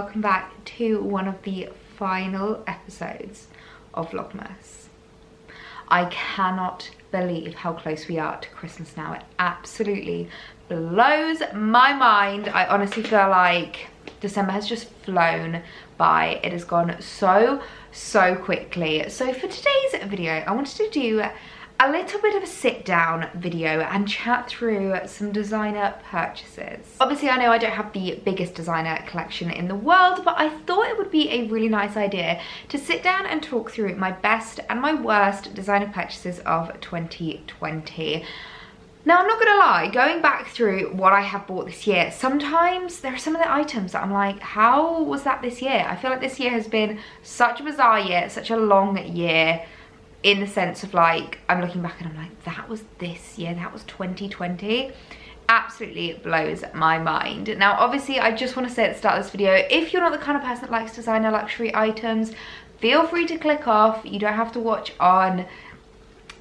welcome back to one of the final episodes of Vlogmas. I cannot believe how close we are to Christmas now. It absolutely blows my mind. I honestly feel like December has just flown by. It has gone so quickly. So for today's video, I wanted to do a little bit of a sit down video and chat through some designer purchases. Obviously I know I don't have the biggest designer collection in the world, but I thought it would be a really nice idea to sit down and talk through my best and my worst designer purchases of 2020. Now, I'm not gonna lie, going back through what I have bought this year, sometimes there are some of the items that I'm like, how was that this year? I feel like this year has been such a bizarre year, such a long year, in the sense of like, I'm looking back and I'm like, that was this year, that was 2020. Absolutely blows my mind. Now, obviously, I just want to say at the start of this video, if you're not the kind of person that likes designer luxury items, feel free to click off. You don't have to watch on.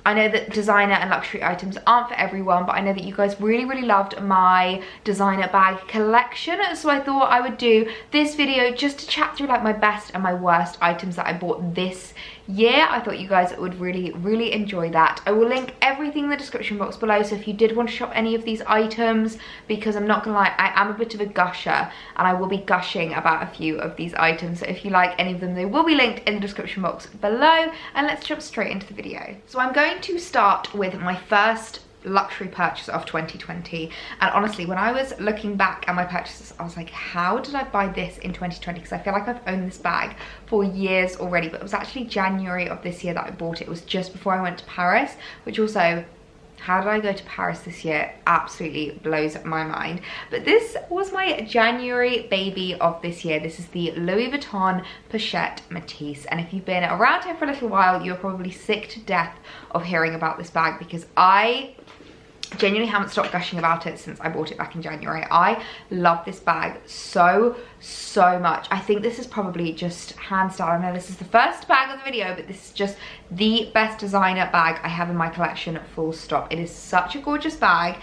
I know that designer and luxury items aren't for everyone, but I know that you guys really loved my designer bag collection, so I thought I would do this video just to chat through like my best and my worst items that I bought this year. I thought you guys would really enjoy that. I will link everything in the description box below, so if you did want to shop any of these items, because I'm not gonna lie, I am a bit of a gusher and I will be gushing about a few of these items, so if you like any of them, they will be linked in the description box below. And let's jump straight into the video. So I'm going to start with my first luxury purchase of 2020, and honestly, when I was looking back at my purchases, I was like, how did I buy this in 2020? Because I feel like I've owned this bag for years already, but it was actually January of this year that I bought it. It was just before I went to Paris, which also, how did I go to Paris this year? Absolutely blows my mind. But this was my January baby of this year. This is the Louis Vuitton Pochette Matisse. And if you've been around here for a little while, you're probably sick to death of hearing about this bag, because I genuinely haven't stopped gushing about it since I bought it back in January. I love this bag so much. I think this is probably just hands down, I know this is the first bag of the video, but this is just the best designer bag I have in my collection, full stop. It is such a gorgeous bag,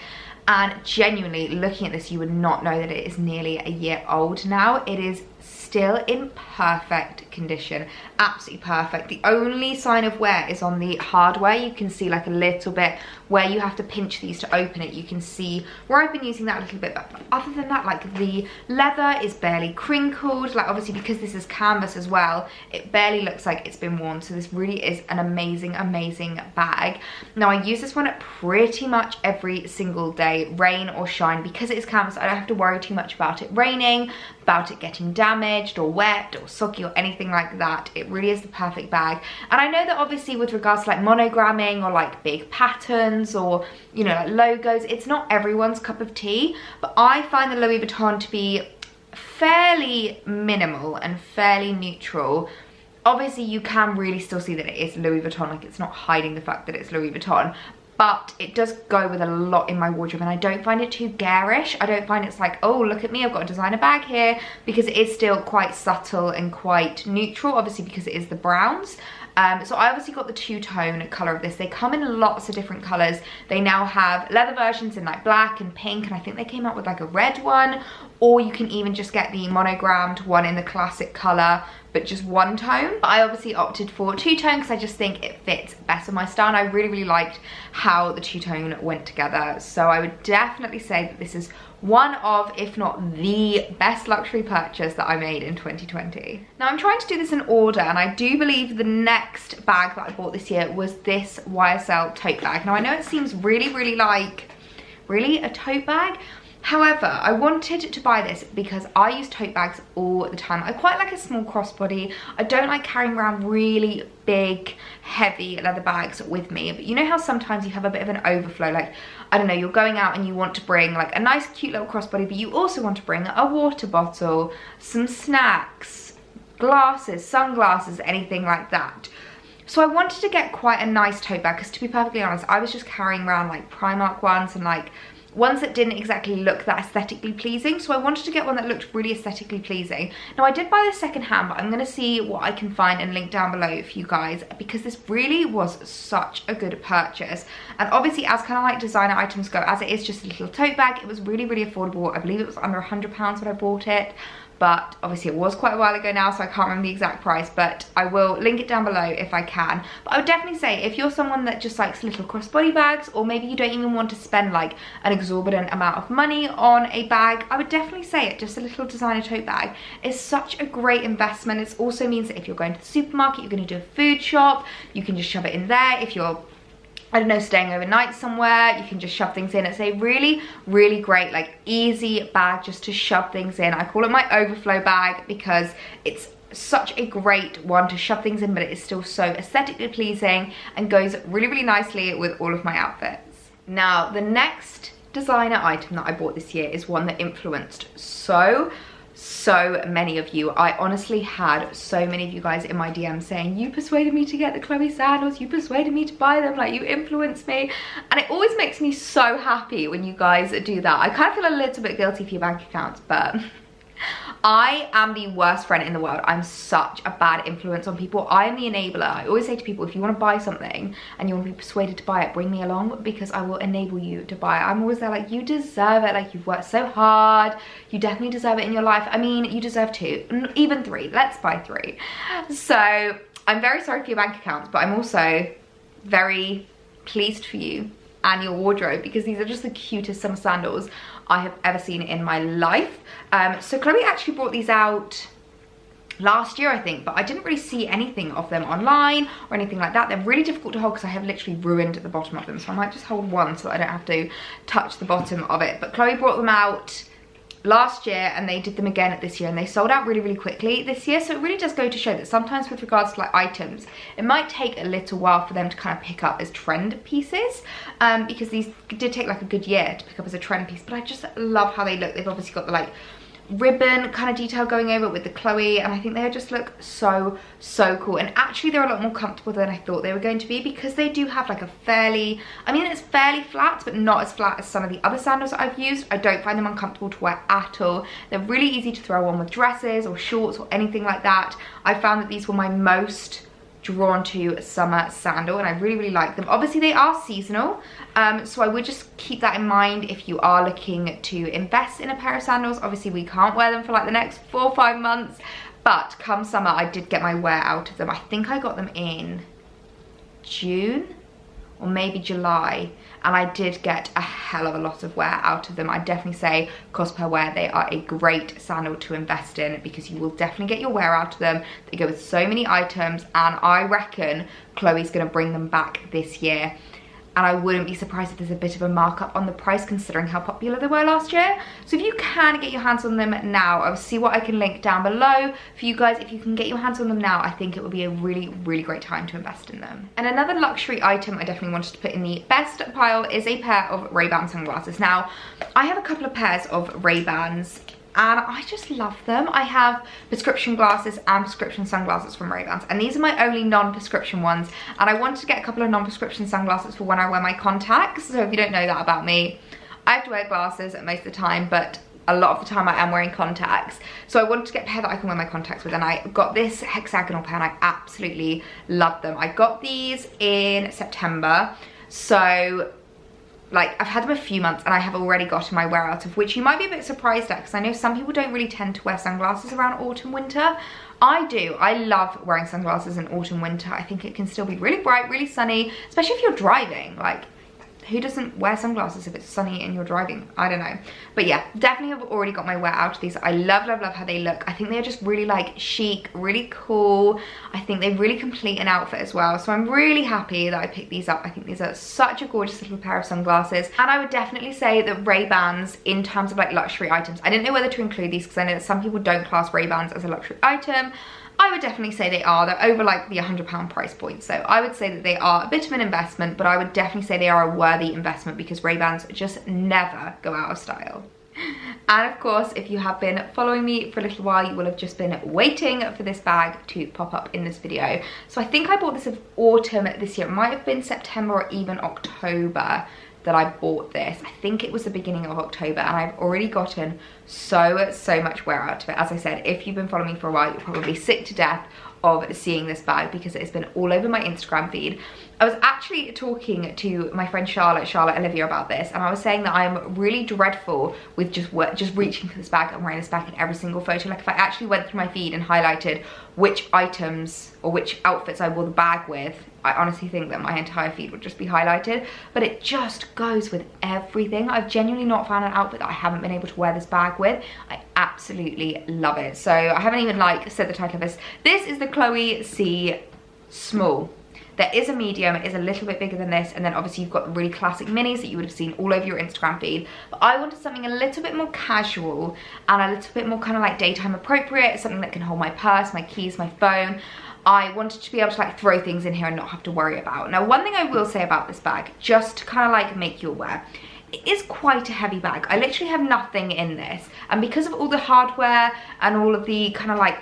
and genuinely looking at this, you would not know that it is nearly a year old now. It is still in perfect condition, absolutely perfect. The only sign of wear is on the hardware. You can see like a little bit where you have to pinch these to open it. You can see where I've been using that a little bit, but other than that, like the leather is barely crinkled. Like obviously because this is canvas as well, it barely looks like it's been worn. So this really is an amazing bag. Now I use this one pretty much every single day, rain or shine. Because it is canvas, I don't have to worry too much about it raining, about it getting damaged or wet or soggy or anything like that. It really is the perfect bag. And I know that obviously with regards to like monogramming or like big patterns or, you know, like logos, it's not everyone's cup of tea, but I find the Louis Vuitton to be fairly minimal and fairly neutral. Obviously you can really still see that it is Louis Vuitton, like it's not hiding the fact that it's Louis Vuitton, but it does go with a lot in my wardrobe, and I don't find it too garish. I don't find it's like, oh, look at me, I've got a designer bag here, because it is still quite subtle and quite neutral, obviously because it is the browns. So I obviously got the two-tone colour of this. They come in lots of different colours. They now have leather versions in like black and pink, and I think they came out with like a red one, or you can even just get the monogrammed one in the classic colour, but just one tone. But I obviously opted for two-tone because I just think it fits better my style, and I really liked how the two-tone went together. So I would definitely say that this is one of, if not the best luxury purchase that I made in 2020. Now I'm trying to do this in order, and I do believe the next bag that I bought this year was this YSL tote bag. Now I know it seems really like, really a tote bag? However, I wanted to buy this because I use tote bags all the time. I quite like a small crossbody. I don't like carrying around really big, heavy leather bags with me. But you know how sometimes you have a bit of an overflow, like, I don't know, you're going out and you want to bring like a nice cute little crossbody, but you also want to bring a water bottle, some snacks, glasses, sunglasses, anything like that. So I wanted to get quite a nice tote bag, because to be perfectly honest, I was just carrying around like Primark ones and like ones that didn't exactly look that aesthetically pleasing. So I wanted to get one that looked really aesthetically pleasing. Now I did buy this second hand, but I'm going to see what I can find and link down below for you guys, because this really was such a good purchase. And obviously, as kind of like designer items go, as it is just a little tote bag, it was really affordable. I believe it was under £100 when I bought it. but obviously it was quite a while ago now, so I can't remember the exact price, but I will link it down below if I can. But I would definitely say if you're someone that just likes little crossbody bags, or maybe you don't even want to spend like an exorbitant amount of money on a bag, I would definitely say it. Just a little designer tote bag is such a great investment. It also means that if you're going to the supermarket, you're going to do a food shop, you can just shove it in there. If you're, I don't know, staying overnight somewhere, you can just shove things in. It's a really, really great, like, easy bag just to shove things in. I call it my overflow bag because it's such a great one to shove things in, but it is still so aesthetically pleasing and goes really, really nicely with all of my outfits. Now, the next designer item that I bought this year is one that influenced so many of you. I honestly had so many of you guys in my DM saying, you persuaded me to get the Chloe sandals, you persuaded me to buy them, like, you influenced me. And it always makes me so happy when you guys do that. I kind of feel a little bit guilty for your bank accounts, but I am the worst friend in the world. I'm such a bad influence on people. I am the enabler. I always say to people, if you want to buy something and you want to be persuaded to buy it, bring me along, because I will enable you to buy it. I'm always there like, you deserve it. Like, you've worked so hard. You definitely deserve it in your life. I mean, you deserve 2, even 3. Let's buy 3. So I'm very sorry for your bank accounts, but I'm also very pleased for you and your wardrobe, because these are just the cutest summer sandals I have ever seen in my life. So Chloe actually brought these out last year, I think, but I didn't really see anything of them online or anything like that. They're really difficult to hold because I have literally ruined the bottom of them, so I might just hold one so that I don't have to touch the bottom of it. But Chloe brought them out last year and they did them again this year, and they sold out really, really quickly this year. So it really does go to show that sometimes with regards to like items, it might take a little while for them to kind of pick up as trend pieces, because these did take like a good year to pick up as a trend piece. But I just love how they look. They've obviously got the like ribbon kind of detail going over it with the Chloe, and I think they just look so cool. And actually they're a lot more comfortable than I thought they were going to be, because they do have like a fairly, I mean, it's fairly flat, but not as flat as some of the other sandals that I've used. I don't find them uncomfortable to wear at all. They're really easy to throw on with dresses or shorts or anything like that. I found that these were my most drawn to summer sandal, and I really like them. Obviously they are seasonal, so I would just keep that in mind if you are looking to invest in a pair of sandals. Obviously we can't wear them for like the next 4 or 5 months, but come summer I did get my wear out of them. I think I got them in June or maybe July, and I did get a hell of a lot of wear out of them. I'd definitely say cost per wear, they are a great sandal to invest in, because you will definitely get your wear out of them. They go with so many items, and I reckon Chloe's gonna bring them back this year. And I wouldn't be surprised if there's a bit of a markup on the price, considering how popular they were last year. So if you can get your hands on them now, I'll see what I can link down below for you guys. If you can get your hands on them now, I think it would be a really great time to invest in them. And another luxury item I definitely wanted to put in the best pile is a pair of Ray-Ban sunglasses. Now, I have a couple of pairs of Ray-Bans, and I just love them. I have prescription glasses and prescription sunglasses from Ray-Bans, and these are my only non-prescription ones, and I wanted to get a couple of non-prescription sunglasses for when I wear my contacts. So if you don't know that about me, I have to wear glasses most of the time, but a lot of the time I am wearing contacts. So I wanted to get a pair that I can wear my contacts with, and I got this hexagonal pair and I absolutely love them. I got these in September, so like I've had them a few months and I have already gotten my wear out of, which you might be a bit surprised at, because I know some people don't really tend to wear sunglasses around autumn, winter. I do. I love wearing sunglasses in autumn, winter. I think it can still be really bright, really sunny, especially if you're driving. Like, who doesn't wear sunglasses if it's sunny and you're driving? I don't know. But yeah, definitely have already got my wear out of these. I love how they look. I think they're just really like chic, really cool. I think they really complete an outfit as well. So I'm really happy that I picked these up. I think these are such a gorgeous little pair of sunglasses. And I would definitely say that Ray-Bans, in terms of like luxury items, I didn't know whether to include these because I know that some people don't class Ray-Bans as a luxury item. I would definitely say they are. They're over like the £100 price point. So I would say that they are a bit of an investment, but I would definitely say they are a worthy investment, because Ray-Bans just never go out of style. And of course, if you have been following me for a little while, you will have just been waiting for this bag to pop up in this video. So I think I bought this of autumn this year. It might have been September or even October that I bought this. I think it was the beginning of October, and I've already gotten so much wear out of it. As I said, if you've been following me for a while, you're probably sick to death of seeing this bag because it has been all over my Instagram feed. I was actually talking to my friend Charlotte Olivia about this, and I was saying that I'm really dreadful with just reaching for this bag and wearing this bag in every single photo. Like if I actually went through my feed and highlighted which items or which outfits I wore the bag with, I honestly think that my entire feed would just be highlighted. But it just goes with everything. I've genuinely not found an outfit that I haven't been able to wear this bag with. I absolutely love it. So I haven't even like said the title of this. This is the Chloe C Small. There is a medium, it is a little bit bigger than this, and then obviously you've got the really classic minis that you would have seen all over your Instagram feed. But I wanted something a little bit more casual and a little bit more kind of like daytime appropriate, something that can hold my purse, my keys, my phone. I wanted to be able to like throw things in here and not have to worry about. Now, one thing I will say about this bag, just to kind of like make you aware, it is quite a heavy bag. I literally have nothing in this, and because of all the hardware and all of the kind of like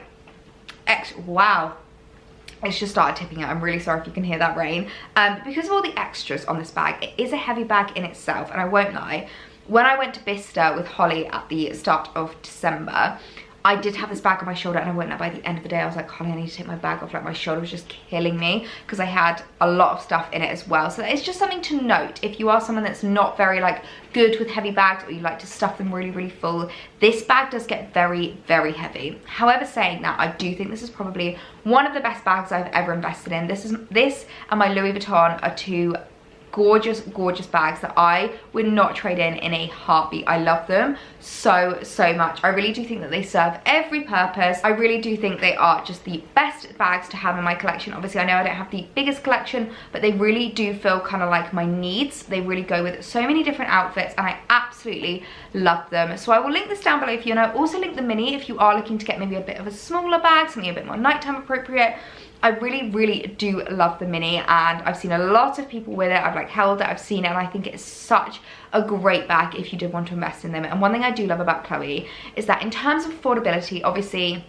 extra, wow, it's just started tipping out. I'm really sorry if you can hear that rain. Because of all the extras on this bag, it is a heavy bag in itself, and I won't lie, when I went to Bicester with Holly at the start of December, I did have this bag on my shoulder, and I went there by the end of the day. I was like, Holly, I need to take my bag off. Like my shoulder was just killing me because I had a lot of stuff in it as well. So it's just something to note if you are someone that's not very like good with heavy bags, or you like to stuff them really, really full. This bag does get very, very heavy. However, saying that, I do think this is probably one of the best bags I've ever invested in. This and my Louis Vuitton are two gorgeous bags that I would not trade in a heartbeat. I love them so much. I really do think that they serve every purpose. I really do think they are just the best bags to have in my collection. Obviously I know I don't have the biggest collection, but they really do feel kind of like my needs. They really go with so many different outfits, and I absolutely love them. So I will link this down below for you, and I'll also link the mini if you are looking to get maybe a bit of a smaller bag, something a bit more nighttime appropriate. I really do love the mini, and I've seen a lot of people with it. I've like held it, I've seen it, and I think it's such a great bag if you did want to invest in them. And one thing I do love about Chloe is that in terms of affordability, obviously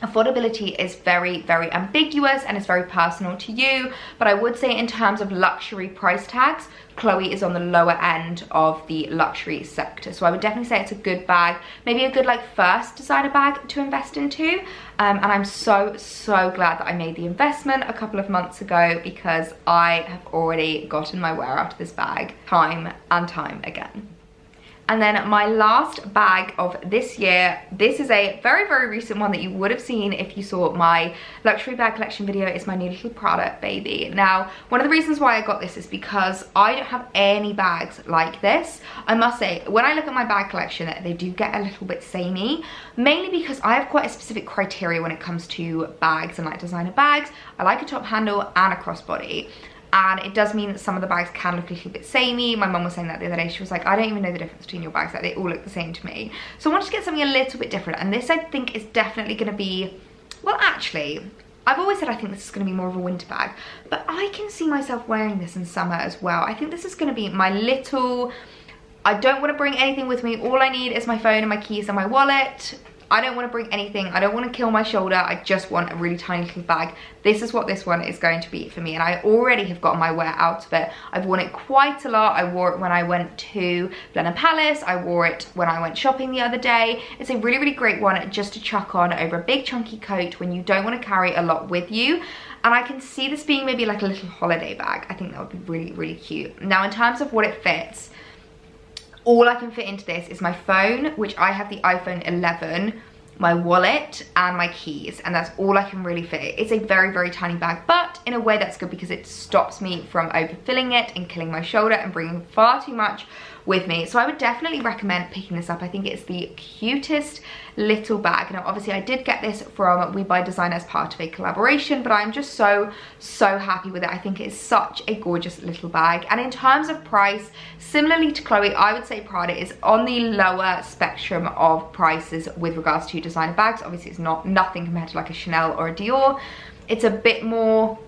affordability is very ambiguous and it's very personal to you, but I would say in terms of luxury price tags, Chloe is on the lower end of the luxury sector. So I would definitely say it's a good bag, maybe a good like first designer bag to invest into. And I'm so glad that I made the investment a couple of months ago, because I have already gotten my wear out of this bag time and time again. And then my last bag of this year, this is a very recent one that you would have seen if you saw my luxury bag collection video, is my new little Prada baby. Now, one of the reasons why I got this is because I don't have any bags like this. I must say, when I look at my bag collection, they do get a little bit samey, mainly because I have quite a specific criteria when it comes to bags and like designer bags. I like a top handle and a crossbody. And it does mean that some of the bags can look a little bit samey. My mum was saying that the other day. She was like, I don't even know the difference between your bags. Like, they all look the same to me. So I wanted to get something a little bit different. And this, I think, is definitely going to be... Well, actually, I've always said I think this is going to be more of a winter bag. But I can see myself wearing this in summer as well. I think this is going to be my little... I don't want to bring anything with me. All I need is my phone and my keys and my wallet. I don't want to bring anything. I don't want to kill my shoulder. I just want a really tiny little bag. This is what this one is going to be for me, and I already have gotten my wear out of it. I've worn it quite a lot. I wore it when I went to Blenheim Palace. I wore it when I went shopping the other day. It's a really great one just to chuck on over a big chunky coat when you don't want to carry a lot with you. And I can see this being maybe like a little holiday bag. I think that would be really cute. Now, in terms of what it fits, all I can fit into this is my phone, which I have the iPhone 11, my wallet and my keys, and that's all I can really fit. It's a very tiny bag, but in a way that's good because it stops me from overfilling it and killing my shoulder and bringing far too much with me. So I would definitely recommend picking this up. I think it's the cutest little bag. Now, obviously I did get this from We Buy Design as part of a collaboration, but I'm just so happy with it. I think it's such a gorgeous little bag. And in terms of price, similarly to Chloe, I would say Prada is on the lower spectrum of prices with regards to designer bags. Obviously it's nothing compared to like a Chanel or a Dior. It's a bit more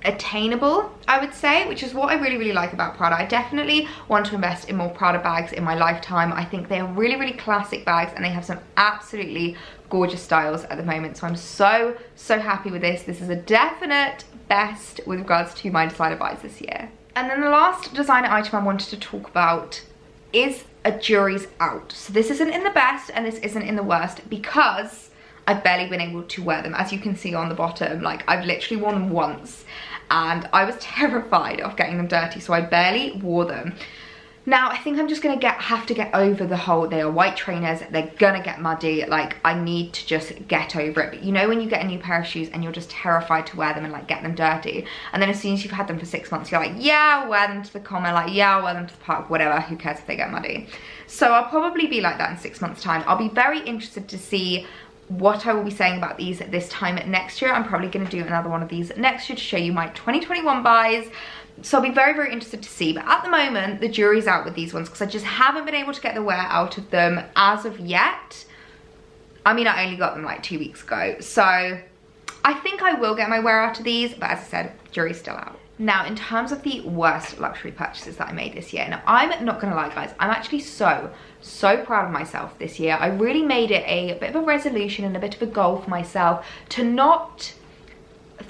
attainable, I would say, which is what I really like about Prada. I definitely want to invest in more Prada bags in my lifetime. I think they are really classic bags, and they have some absolutely gorgeous styles at the moment. So I'm so happy with this. This is a definite best with regards to my designer buys this year. And then the last designer item I wanted to talk about is a jury's out. So this isn't in the best and this isn't in the worst, because I've barely been able to wear them. As you can see on the bottom, like I've literally worn them once and I was terrified of getting them dirty, so I barely wore them. Now, I think I'm just gonna have to get over the whole, they are white trainers, they're gonna get muddy, like I need to just get over it. But you know when you get a new pair of shoes and you're just terrified to wear them and like get them dirty, and then as soon as you've had them for 6 months, you're like, yeah, I'll wear them to the common, like yeah, I'll wear them to the park, whatever, who cares if they get muddy. So I'll probably be like that in 6 months time. I'll be very interested to see what I will be saying about these at this time next year. I'm probably gonna do another one of these next year to show you my 2021 buys. So I'll be very, very interested to see. But at the moment, the jury's out with these ones because I just haven't been able to get the wear out of them as of yet. I mean, I only got them like 2 weeks ago. So I think I will get my wear out of these. But as I said, jury's still out. Now, in terms of the worst luxury purchases that I made this year. Now, I'm not gonna lie, guys. I'm actually so proud of myself this year. I really made it a bit of a resolution and a bit of a goal for myself to not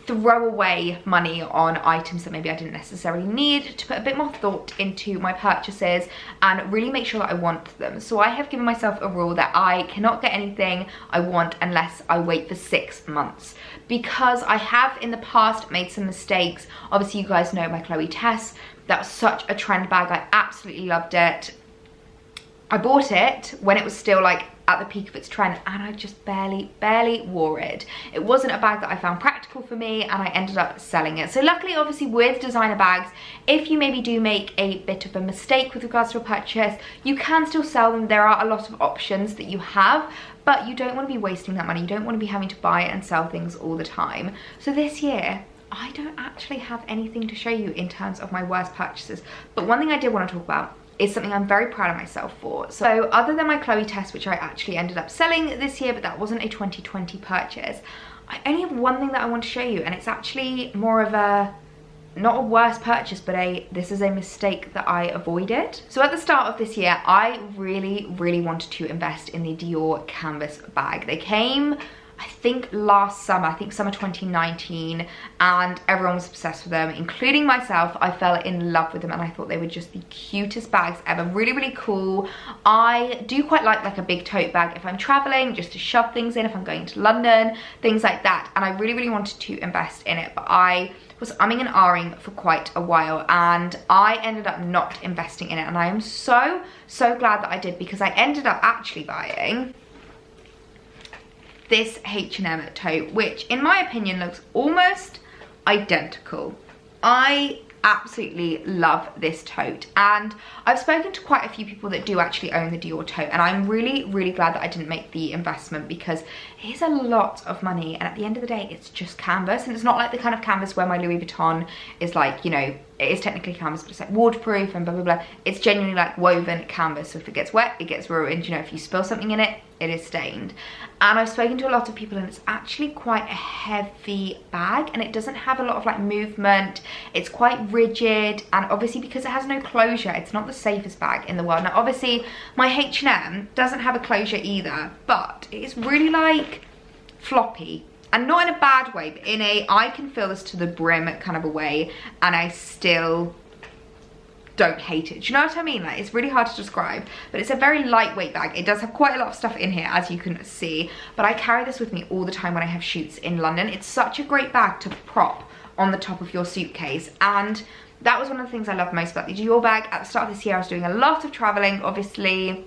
throw away money on items that maybe I didn't necessarily need, to put a bit more thought into my purchases and really make sure that I want them. So I have given myself a rule that I cannot get anything I want unless I wait for 6 months, because I have in the past made some mistakes. Obviously you guys know my Chloe Tess, that was such a trend bag. I absolutely loved it. I bought it when it was still like at the peak of its trend and I just barely wore it. It wasn't a bag that I found practical for me and I ended up selling it. So luckily, obviously with designer bags, if you maybe do make a bit of a mistake with regards to a purchase, you can still sell them. There are a lot of options that you have, but you don't want to be wasting that money. You don't want to be having to buy and sell things all the time. So this year, I don't actually have anything to show you in terms of my worst purchases. But one thing I did want to talk about is something I'm very proud of myself for. So other than my Chloe Tess, which I actually ended up selling this year, but that wasn't a 2020 purchase, I only have one thing that I want to show you, and it's actually more of a, not a worse purchase, but this is a mistake that I avoided. So at the start of this year, I really wanted to invest in the Dior canvas bag. They came, I think last summer, I think summer 2019, and everyone was obsessed with them, including myself. I fell in love with them and I thought they were just the cutest bags ever. Really cool. I do quite like a big tote bag if I'm traveling, just to shove things in if I'm going to London, things like that. And I really wanted to invest in it, but I was umming and ahhing for quite a while and I ended up not investing in it. And I am so glad that I did, because I ended up actually buying this H&M tote, which in my opinion looks almost identical. I absolutely love this tote, and I've spoken to quite a few people that do actually own the Dior tote, and I'm really glad that I didn't make the investment, because it is a lot of money and at the end of the day it's just canvas. And it's not like the kind of canvas where my Louis Vuitton is like, you know, it is technically canvas but it's like waterproof and blah. It's genuinely like woven canvas, so if it gets wet it gets ruined, you know, if you spill something in it, it is stained. And I've spoken to a lot of people and it's actually quite a heavy bag, and it doesn't have a lot of like movement. It's quite rigid, and obviously because it has no closure, it's not the safest bag in the world. Now obviously my H&M doesn't have a closure either, but it's really like floppy, and not in a bad way, but in a I can fill this to the brim kind of a way, and I still don't hate it. Do you know what I mean? Like, it's really hard to describe, but it's a very lightweight bag. It does have quite a lot of stuff in here, as you can see, but I carry this with me all the time when I have shoots in London. It's such a great bag to prop on the top of your suitcase, and that was one of the things I love most about the Dior bag. At the start of this year, I was doing a lot of traveling. Obviously,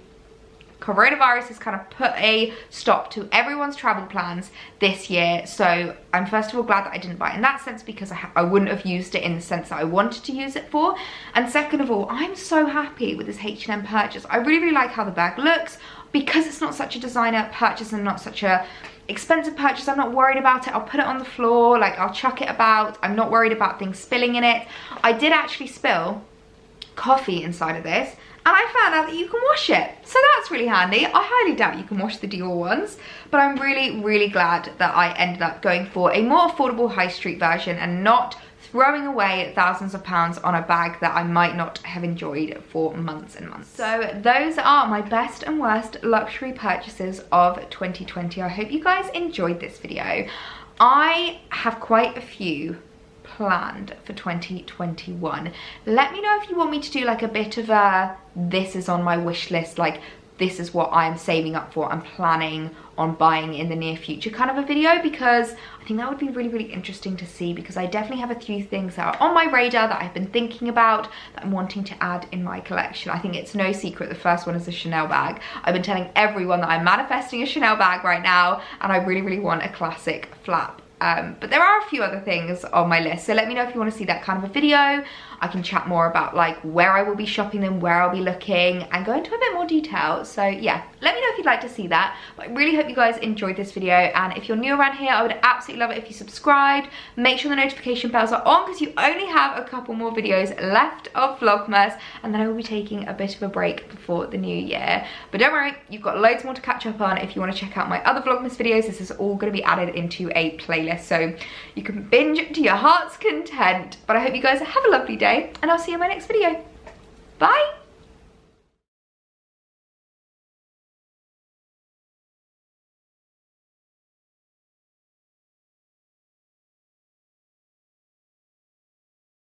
coronavirus has kind of put a stop to everyone's travel plans this year, so I'm first of all glad that I didn't buy it in that sense, because I wouldn't have used it in the sense that I wanted to use it for. And second of all, I'm so happy with this H&M purchase. I really like how the bag looks, because it's not such a designer purchase and not such a expensive purchase. I'm not worried about it. I'll put it on the floor, like I'll chuck it about. I'm not worried about things spilling in it. I did actually spill coffee inside of this, and I found out that you can wash it, so that's really handy. I highly doubt you can wash the Dior ones, but I'm really glad that I ended up going for a more affordable high street version and not throwing away thousands of pounds on a bag that I might not have enjoyed for months and months. So those are my best and worst luxury purchases of 2020. I hope you guys enjoyed this video. I have quite a few planned for 2021. Let me know if you want me to do like a bit of a this is on my wish list, like this is what I'm saving up for, I'm planning on buying in the near future kind of a video, because I think that would be really, really interesting to see, because I definitely have a few things that are on my radar that I've been thinking about that I'm wanting to add in my collection. I think it's no secret the first one is a Chanel bag. I've been telling everyone that I'm manifesting a Chanel bag right now, and I really, really want a classic flap. But there are a few other things on my list, so let me know if you want to see that kind of a video. I can chat more about like where I will be shopping them, where I'll be looking, and go into a bit more detail. So yeah, let me know if you'd like to see that. But I really hope you guys enjoyed this video, and if you're new around here, I would absolutely love it if you subscribed. Make sure the notification bells are on, because you only have a couple more videos left of Vlogmas, and then I will be taking a bit of a break before the new year. But don't worry, you've got loads more to catch up on. If you want to check out my other Vlogmas videos, this is all going to be added into a playlist, so you can binge to your heart's content. But I hope you guys have a lovely day, and I'll see you in my next video. Bye!